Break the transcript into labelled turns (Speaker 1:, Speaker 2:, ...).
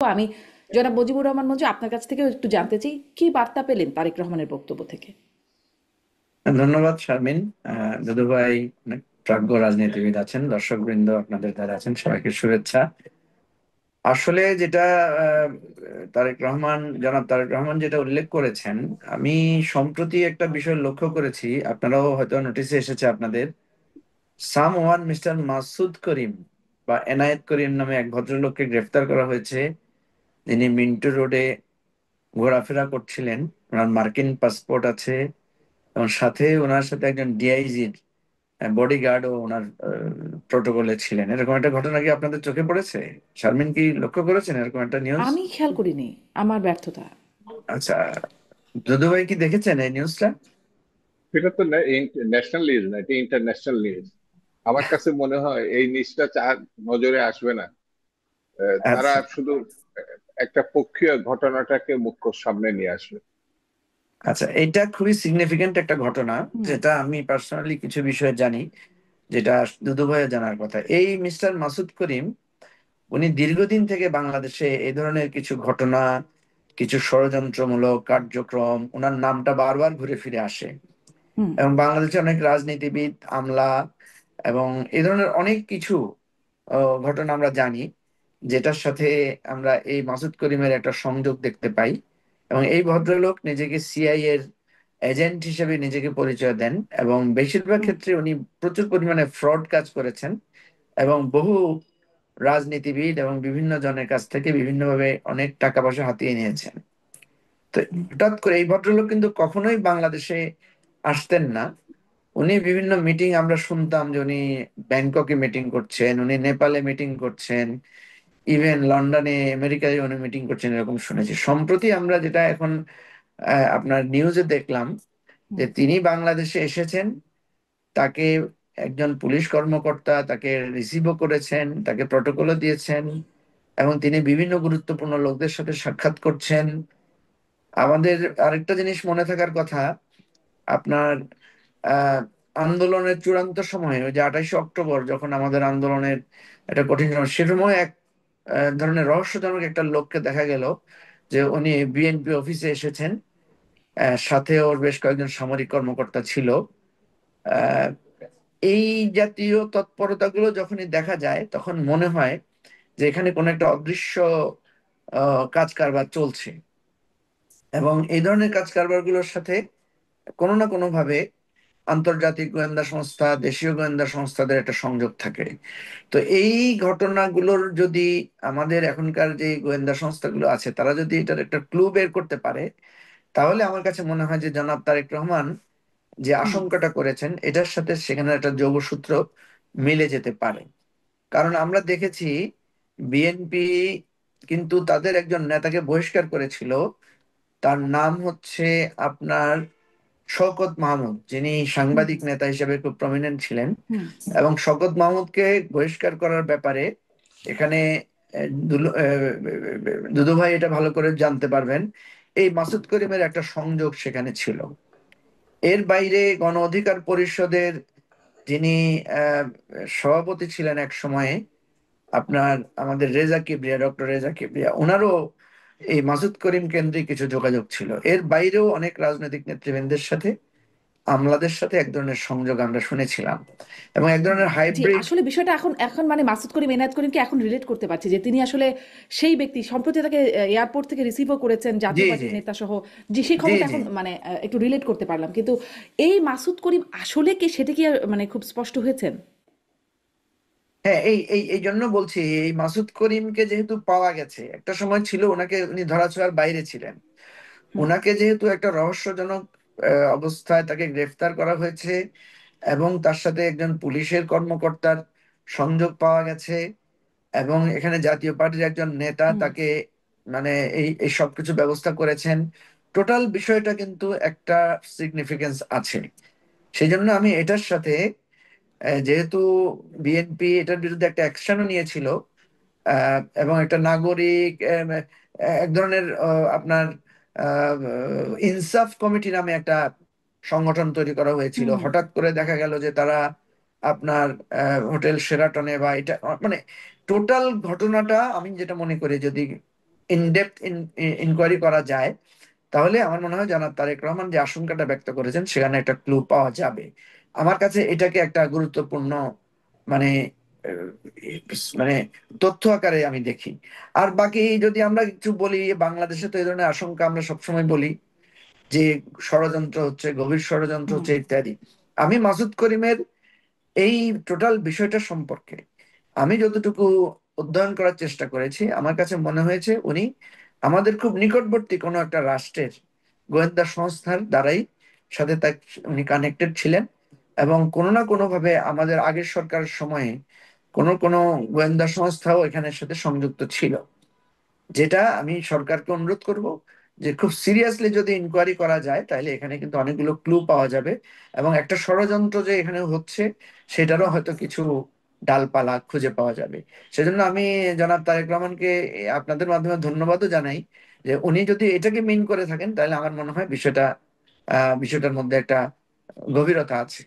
Speaker 1: আমি জনাব মুজিবুর রহমান মঞ্জু আপনার কাছ থেকেও একটু জানতে চাই কি বার্তা পেলেন তারেক রহমানের বক্তব্য থেকে।
Speaker 2: ধন্যবাদ শারমিন। দুদু ভাই অনেক প্রাজ্ঞ রাজনীতিবিদ আছেন, দর্শক বৃন্দ আপনাদের যারা আছেন সবাইকে শুভেচ্ছা। আসলে যেটা আহ, জনাব তারেক রহমান যেটা উল্লেখ করেছেন, আমি সম্প্রতি একটা বিষয় লক্ষ্য করেছি, আপনারাও হয়তো নোটিসে এসেছে আপনাদের। সাম ওয়ান মিস্টার মাসুদ করিম বা এনায়েত করিম নামে এক ভদ্রলোককে গ্রেফতার করা হয়েছে, যিনি মিন্টো রোডে ঘোরাফেরা করছিলেন। ওনার মার্কিন পাসপোর্ট আছে এবং সাথে ওনার সাথে একজন ডিআইজির বডিগার্ডও ওনার প্রোটোকলে ছিলেন। এরকম একটা ঘটনা কি আপনাদের চোখে পড়েছে? শারমিন, কি লক্ষ্য করেছেন এরকম একটা নিউজ?
Speaker 1: আমি খেয়াল করিনি, আমার ব্যর্থতা।
Speaker 2: আচ্ছা, যদু ভাই কি দেখেছেন এই নিউজটা?
Speaker 3: এটা তো ন্যাশনাল নিউজ না, এটা ইন্টারন্যাশনাল নিউজ। আমার কাছে মনে হয় এই নিউজটা নজরে আসবে না। তারা
Speaker 2: আচ্ছা
Speaker 3: শুধু একটা পক্ষীয় ঘটনাটাকে মুখ্য সামনে নিয়ে আসবে।
Speaker 2: আচ্ছা, এটা খুবই সিগনিফিকেন্ট একটা ঘটনা,
Speaker 1: হুম।
Speaker 2: যেটা আমি পার্সোনালি কিছু বিষয়ে জানি, যেটা দুদু ভাইয়ের জানার কথা। এই মিস্টার মাসুদ করিম, উনি দীর্ঘদিন থেকে বাংলাদেশে এই ধরনের কিছু ঘটনা, কিছু ষড়যন্ত্রমূলক কার্যক্রম, ওনার নামটা বারবার ঘুরে ফিরে আসে।
Speaker 1: হুম।
Speaker 2: এবং বাংলাদেশে অনেক রাজনীতিবিদ, আমলা এবং এই ধরনের অনেক কিছু ঘটনা আমরা জানি, যেটার সাথে আমরা এই মাসুদ করিমের একটা সংযোগ দেখতে পাই। এবং এই ভদ্রলোক নিজেকে সিআই এর এজেন্ট হিসেবে নিজেকে পরিচয় দেন, এবং বেশিরভাগ
Speaker 1: হুম।
Speaker 2: ক্ষেত্রে উনি প্রচুর পরিমাণে ফ্রড কাজ করেছেন এবং বহু রাজনীতিবিদ এবং বিভিন্ন জনের কাছ থেকে বিভিন্নভাবে অনেক টাকা পয়সা হাতিয়ে নিয়েছেন। তো হঠাৎ করে এই ভদ্রলোক কিন্তু কখনোই বাংলাদেশে আসতেন না। উনি বিভিন্ন মিটিং, আমরা শুনতাম যে উনি ব্যাংককে মিটিং করছেন, উনি নেপালে মিটিং করছেন, ইভেন লন্ডনে, আমেরিকায় উনি মিটিং করছেন, এরকম শুনেছি। সম্প্রতি আমরা যেটা এখন আপনার নিউজে দেখলাম, যে
Speaker 1: হুম।
Speaker 2: তিনি বাংলাদেশে এসেছেন, তাকে একজন পুলিশ কর্মকর্তা তাকে রিসিভও করেছেন, তাকে প্রটোকলও দিয়েছেন, এবং তিনি বিভিন্ন গুরুত্বপূর্ণ লোকদের সাথে সাক্ষাৎ করছেন। আমাদের আরেকটা জিনিস মনে থাকার কথা, আপনার আহ আন্দোলনের চূড়ান্ত সময়ে, ওই যে 28শে অক্টোবর, যখন আমাদের আন্দোলনের একটা কঠিন সময়, সে সময় এক ধরনের রহস্যজনক একটা লোককে দেখা গেল, যে উনি বিএনপি অফিসে এসেছেন, সাথে ওর বেশ কয়েকজন সামরিক কর্মকর্তা ছিল। আহ, এই জাতীয় তৎপরতাগুলো যখনই দেখা যায়, তখন মনে হয় যে এখানে কোনো একটা অদৃশ্য কাজ কারবার চলছে। এবং এই ধরনের কাজ কারবারগুলোর সাথে কোনো না কোনো ভাবে আন্তর্জাতিক গোয়েন্দা সংস্থা, দেশীয় গোয়েন্দা সংস্থাদের একটা সংযোগ থাকে। তো এই ঘটনাগুলোর যদি আমাদের এখনকার যে গোয়েন্দা সংস্থাগুলো আছে, তারা যদি এটার একটা ক্লু বের করতে পারে, তাহলে আমার কাছে মনে হয় যে জনাব তারেক রহমান যে
Speaker 1: হুম।
Speaker 2: আশঙ্কাটা করেছেন, এটার সাথে সেখানে একটা যোগসূত্র মিলে যেতে পারে। কারণ আমরা দেখেছি বিএনপি কিন্তু তাদের একজন নেতাকে বহিষ্কার করেছিল। তার নাম হচ্ছে আপনার শওকত মাহমুদ, যিনি
Speaker 1: হুম।
Speaker 2: সাংবাদিক নেতা হিসেবে খুব প্রমিনেন্ট ছিলেন।
Speaker 1: হুম।
Speaker 2: এবং শওকত মাহমুদকে বহিষ্কার করার ব্যাপারে এখানে দুদু ভাই এটা ভালো করে জানতে পারবেন, এই মাসুদ করিমের একটা সংযোগ সেখানে ছিল। এর বাইরে গণ অধিকার পরিষদের যিনি আহ, সভাপতি ছিলেন এক সময়ে, আপনার আমাদের রেজা কিবরিয়া, ডক্টর রেজা কিবরিয়া, ওনারও এই মাসুদ করিম কেন্দ্রিক কিছু যোগাযোগ ছিল। এর বাইরেও অনেক রাজনৈতিক নেতৃবৃন্দের সাথে, আমলাদের সাথে এক ধরনের সংযোগ আমরা শুনেছিলাম, এবং এক
Speaker 1: হুম।
Speaker 2: ধরনের
Speaker 1: জি,
Speaker 2: হাইব্রিড।
Speaker 1: আসলে বিষয়টা এখন এখন মানে মাসুদ করিম, এনায়েত করিমকে এখন রিলেট করতে পারছি যে তিনি আসলে সেই ব্যক্তি। সম্প্রতি তাকে এয়ারপোর্ট থেকে রিসিভও করেছেন
Speaker 2: জি
Speaker 1: জাতীয়
Speaker 2: জি
Speaker 1: পার্টির নেতা সহ। যে সেই
Speaker 2: জি
Speaker 1: খবরটা
Speaker 2: জি
Speaker 1: এখন মানে একটু রিলেট করতে পারলাম, কিন্তু এই মাসুদ করিম আসলে কি, সেটা কি মানে খুব স্পষ্ট হয়েছেন?
Speaker 2: হ্যাঁ, এই এই এই জন্য বলছি, এই মাসুদ করিমকে যেহেতু পাওয়া গেছে, একটা সময় ছিল ওনাকে, উনি ধরাছোঁয়ার বাইরে ছিলেন।
Speaker 1: হুম।
Speaker 2: ওনাকে যেহেতু একটা রহস্যজনক অবস্থায় তাকে গ্রেফতার করা হয়েছে, এবং তার সাথে একজন পুলিশের কর্মকর্তার সংযোগ পাওয়া গেছে, এবং এখানে জাতীয় পার্টির একজন নেতা
Speaker 1: হুম।
Speaker 2: তাকে মানে এই এই সবকিছু ব্যবস্থা করেছেন। টোটাল বিষয়টা কিন্তু একটা সিগনিফিকেন্স আছে। সেই জন্য আমি এটার সাথে যেহেতু বিএনপি এটার বিরুদ্ধে একটা অ্যাকশনও নিয়েছিল, এবং একটা নাগরিক এক ধরনের আপনার ইনসাফ কমিটি নামে একটা সংগঠন তৈরি করা হয়েছিল।
Speaker 1: হুম।
Speaker 2: হঠাৎ করে দেখা গেল যে তারা আপনার হোটেল শেরাটনে বা এটা মানে টোটাল ঘটনাটা, আমি যেটা মনে করি, যদি ইনডেপথ ইনকোয়ারি করা যায়, তাহলে আমার মনে হয় জনাব তারেক রহমান যে আশঙ্কাটা ব্যক্ত করেছেন সেখানে একটা ক্লু পাওয়া যাবে। আমার কাছে এটাকে একটা গুরুত্বপূর্ণ মানে আহ, মানে তথ্য আকারে আমি দেখি। আর বাকি যদি আমরা কিছু বলি, বাংলাদেশে তো এই ধরনের আশঙ্কা আমরা সবসময় বলি যে ষড়যন্ত্র হচ্ছে, গভীর ষড়যন্ত্র
Speaker 1: হুম।
Speaker 2: হচ্ছে ইত্যাদি। আমি মাসুদ করিমের এই টোটাল বিষয়টা সম্পর্কে আমি যতটুকু অধ্যয়ন করার চেষ্টা করেছি, আমার কাছে মনে হয়েছে উনি আমাদের খুব নিকটবর্তী কোনো একটা রাষ্ট্রের গোয়েন্দা সংস্থার দ্বারাই সাথে তার উনি কানেক্টেড ছিলেন, এবং কোনো না কোনো ভাবে আমাদের আগের সরকারের সময়ে কোনো কোনো গোয়েন্দা সংস্থাও এখানের সাথে সংযুক্ত ছিল। যেটা আমি সরকারকে অনুরোধ করব যে খুব সিরিয়াসলি যদি ইনকোয়ারি করা যায় তাহলে এখানে কিন্তু অনেকগুলো ক্লু পাওয়া যাবে, এবং একটা ষড়যন্ত্র যে এখানে হচ্ছে সেটারও হয়তো কিছু ডালপালা খুঁজে পাওয়া যাবে। সেজন্য আমি জনাব তারেক রহমানকে আপনাদের মাধ্যমে ধন্যবাদও জানাই যে উনি যদি এটাকে মিন করে থাকেন তাহলে আমার মনে হয় বিষয়টার মধ্যে একটা গভীরতা আছে।